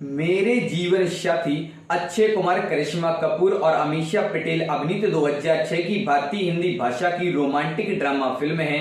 मेरे जीवन साथी अक्षय कुमार, करिश्मा कपूर और अमीषा पटेल अभिनीत 2006 की भारतीय हिंदी भाषा की रोमांटिक ड्रामा फिल्म है।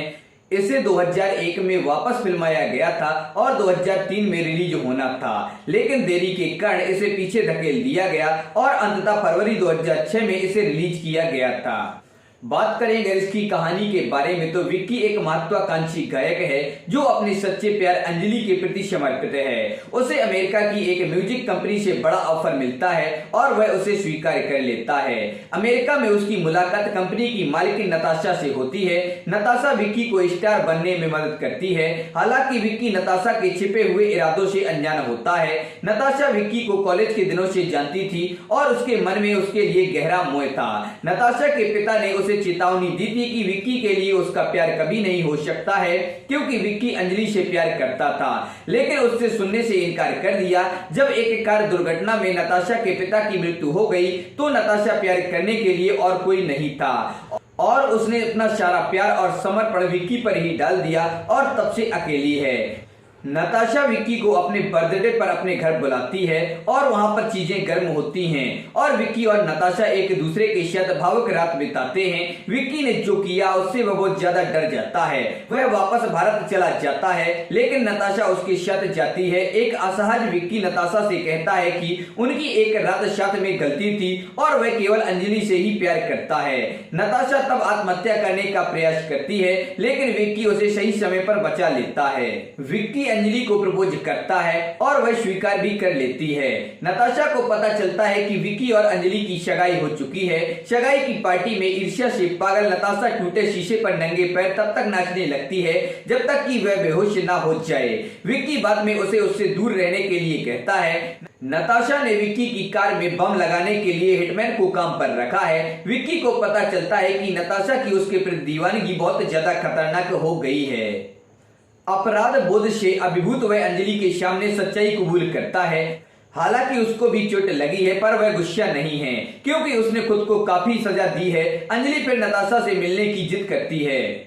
इसे 2001 में वापस फिल्माया गया था और 2003 में रिलीज होना था, लेकिन देरी के कारण इसे पीछे धकेल दिया गया और अंततः फरवरी 2006 में इसे रिलीज किया गया था। बात करें अगर इसकी कहानी के बारे में तो विक्की एक महत्वाकांक्षी गायक है जो अपने सच्चे प्यार अंजलि के प्रति समर्पित है। उसे अमेरिका की एक म्यूजिक कंपनी से बड़ा ऑफर मिलता है और वह उसे स्वीकार कर लेता है। अमेरिका में उसकी मुलाकात कंपनी की मालिक नताशा से होती है। नताशा विक्की को स्टार बनने में मदद करती है। हालांकि विक्की नताशा के छिपे हुए इरादों से अनजान होता है। नताशा विक्की को कॉलेज के दिनों से जानती थी और उसके मन में उसके लिए गहरा मोह था। नताशा के पिता ने उसे चेतावनी दी थी कि विक्की के लिए उसका प्यार कभी नहीं हो सकता है, क्योंकि विक्की अंजलि से प्यार करता था, लेकिन उससे सुनने से इनकार कर दिया। जब एक कार दुर्घटना में नताशा के पिता की मृत्यु हो गई तो नताशा प्यार करने के लिए और कोई नहीं था और उसने अपना सारा प्यार और समर्पण विक्की पर ही डाल दिया और तब से अकेली है। नताशा विक्की को अपने बर्थडे पर अपने घर बुलाती है और वहां पर चीजें गर्म होती हैं और विक्की और नताशा एक दूसरे के साथ भावुक रात बिताते हैं। विक्की ने जो किया उससे वह बहुत ज्यादा डर जाता है। वह वापस भारत चला जाता है, लेकिन नताशा उसके साथ जाती है। एक असहज विक्की नताशा से कहता है कि उनकी एक रात साथ में गलती थी और वह केवल अंजलि से ही प्यार करता है। नताशा तब आत्महत्या करने का प्रयास करती है, लेकिन विक्की उसे सही समय पर बचा लेता है। विक्की अंजलि को प्रपोज करता है और वह स्वीकार भी कर लेती है। नताशा को पता चलता है कि विक्की और अंजलि की सगाई हो चुकी है। सगाई की पार्टी में ईर्ष्या से पागल नताशा टूटे शीशे पर नंगे पैर तब तक नाचने लगती है जब तक कि वह बेहोश ना हो जाए। विक्की बाद में उसे उससे दूर रहने के लिए कहता है। नताशा ने विक्की की कार में बम लगाने के लिए हिटमैन को काम पर रखा है। विक्की को पता चलता है कि नताशा की उसके प्रति दीवानगी बहुत ज्यादा खतरनाक हो गई है। अपराध बोध से अभिभूत वह अंजलि के सामने सच्चाई कबूल करता है। हालांकि उसको भी चोट लगी है, पर वह गुस्सा नहीं है क्योंकि उसने खुद को काफी सजा दी है। अंजलि फिर नताशा से मिलने की जिद करती है।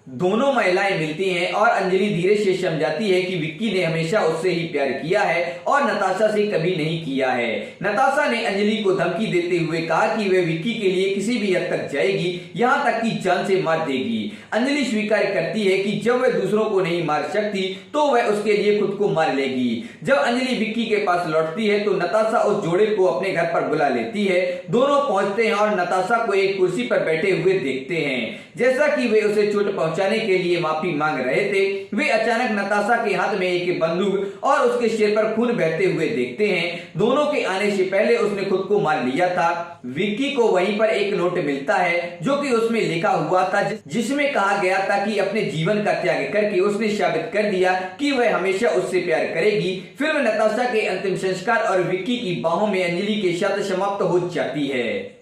दोनों महिलाएं मिलती हैं और अंजलि धीरे से समझाती है कि विक्की ने हमेशा उससे ही प्यार किया है और नताशा से कभी नहीं किया है। नताशा ने अंजलि को धमकी देते हुए कहा कि वह विक्की के लिए किसी भी हद तक जाएगी, यहां तक कि जान से मार देगी। अंजलि स्वीकार करती है कि जब वह दूसरों को नहीं मार सकती तो वह उसके लिए खुद को मार लेगी। जब अंजलि विक्की के पास लौटती है तो नताशा उस जोड़े को अपने घर पर बुला लेती है। दोनों पहुंचते हैं और नताशा को एक कुर्सी पर बैठे हुए देखते हैं। जैसा कि वे उसे चोट पहुंचाने के लिए माफी मांग रहे थे, वे अचानक नताशा के हाथ में एक बंदूक और उसके सिर पर खून बहते हुए देखते हैं। दोनों के आने से पहले उसने खुद को मार लिया था। विक्की को वहीं पर एक नोट मिलता है जो कि उसमें लिखा हुआ था, जिसमें कहा गया था कि अपने जीवन का त्याग करके उसने साबित कर दिया कि वह हमेशा उससे प्यार करेगी। फिल्म नताशा के अंतिम संस्कार और विक्की की बाहों में अंजलि के साथ समाप्त हो जाती है।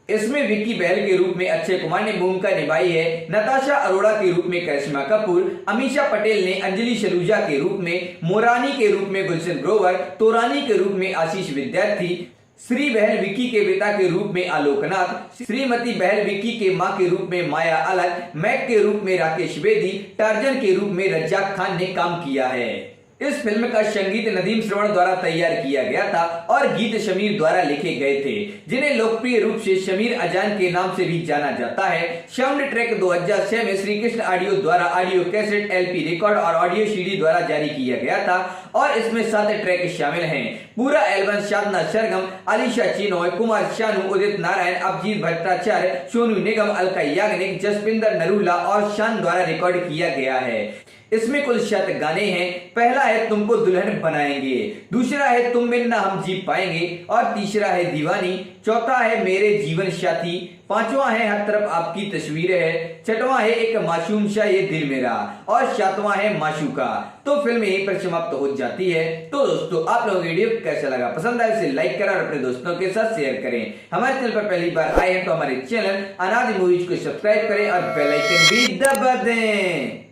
इसमें विक्की बहल के रूप में अक्षय कुमार ने भूमिका निभाई है। नताशा अरोड़ा के रूप में करिश्मा कपूर, अमीषा पटेल ने अंजलि सलूजा के रूप में, मोरानी के रूप में गुलशन ग्रोवर, तोरानी के रूप में आशीष विद्यार्थी, श्री बहल विक्की के पिता के रूप में आलोकनाथ, श्रीमती बहल विक्की के मां के रूप में माया अलग, मैक के रूप में राकेश बेदी, टार्जन के रूप में रज्जाक खान ने काम किया है। इस फिल्म का संगीत नदीम श्रवण द्वारा तैयार किया गया था और गीत शमीर द्वारा लिखे गए थे, जिन्हें लोकप्रिय रूप से शमीर अजान के नाम से भी जाना जाता है। साउंड ट्रैक 2006 में श्री कृष्ण ऑडियो द्वारा ऑडियो कैसेट, एलपी रिकॉर्ड और ऑडियो सीडी द्वारा जारी किया गया था और इसमें 7 ट्रैक शामिल हैं। पूरा एल्बम साधना सरगम, अलीशा चिनॉय, कुमार शानू, उदित नारायण, अभिजीत भट्टाचार्य, सोनू निगम, अलका याग्निक, जसपिंदर नरूला और शान द्वारा रिकॉर्ड किया गया है। इसमें कुल 7 गाने हैं। पहला है तुमको दुल्हन बनाएंगे, दूसरा है तुम बिन हम जी पाएंगे और तीसरा है दीवानी, चौथा है मेरे जीवन साथी, पांचवा है हर तरफ आपकी तस्वीर है, छठवां है एक मासूम सा ये दिल मेरा और सातवां है माशूका। तो फिल्म यहीं पर समाप्त हो जाती है। तो दोस्तों, आप लोगों को वीडियो कैसा लगा? पसंद आए इसे लाइक करें और अपने दोस्तों के साथ शेयर करें। हमारे चैनल पर पहली बार आए हैं तो हमारे चैनल अनादि मूवीज को सब्सक्राइब करें और बेल आइकन भी दबा दें।